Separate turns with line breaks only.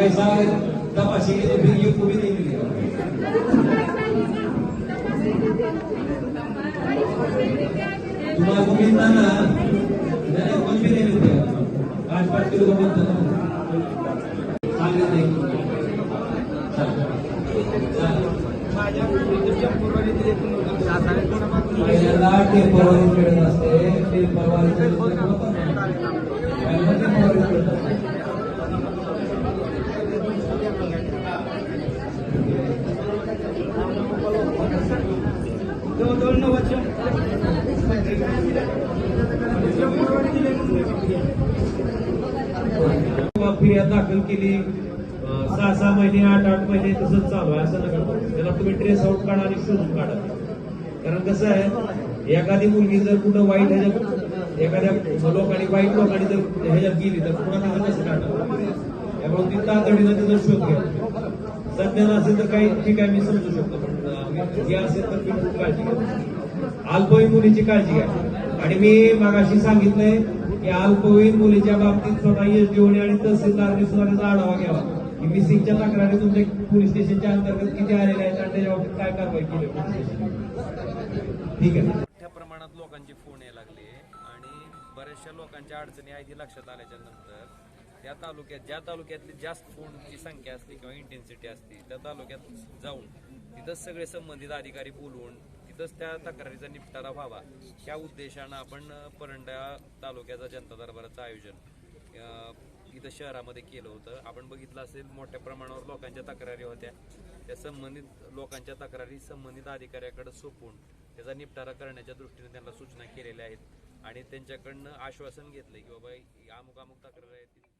पैसा तपासी फिर ये को भी नहीं मिलेगा। तुम्हारा को मिलता ना कुछ भी नहीं मिलेगा। 5-5 किलो का मिलता है आगे नहीं। के परवारी मिळत असते ते परवारी फिर्याद दाखल केली 6-6 महिने 8-8 महिने तसंच चालू आहे असं नका त्याला तुम्ही ट्रेस आउट काढा आणि शोधून काढा कारण कसं आहे एखादी मुलगी जर कुठं वाईट ह्याच्यात एखाद्या लोकांनी वाईट लोकांनी जर ह्याच्यात गेली तर पुन्हा तिथं कसं काढणार त्यामुळे ती तातडीनं तिथं शोध घ्या सध्या नसेल तर काही ठीक आहे मी समजू शकतो पण हे असेल तर मी खूप काळजी घ्या अल्पवयीन मुलीची काळजी घ्या आणि मी मागाशी सांगितलंय की अल्पवयीन मुलीच्या बाबतीत स्वतः एसडीओने आणि तहसीलदारांनी सुद्धा त्याचा आढावा घ्यावा की मिसिंगच्या तक्रारी तुमच्या पोलीस स्टेशनच्या अंतर्गत किती आलेल्या आहेत आणि त्याच्या बाबतीत काय कारवाई केली पोलीस स्टेशन ठीक आहे
मोठ्या प्रमाणात लोकांचे फोन यायला लागले आणि बऱ्याचशा लोकांच्या अडचणी आधी लक्षात आल्याच्या नंतर त्या तालुक्यात ज्या तालुक्यातली जास्त फोनची संख्या असते किंवा इंटेन्सिटी असते त्या तालुक्यात जाऊन तिथंच सगळे संबंधित अधिकारी बोलवून तिथंच त्या तक्रारीचा निपटारा व्हावा ह्या उद्देशानं आपण परंडा तालुक्याचा जनता दरबाराचं आयोजन इथं शहरामध्ये केलं होतं आपण बघितलं असेल मोठ्या प्रमाणावर लोकांच्या तक्रारी होत्या त्या संबंधित लोकांच्या तक्रारी संबंधित अधिकाऱ्याकडे सोपवून त्याचा निपटारा करण्याच्या दृष्टीने त्यांना सूचना केलेल्या आहेत आणि त्यांच्याकडनं आश्वासन घेतलंय की बाबा अमुक तक्रार आहेत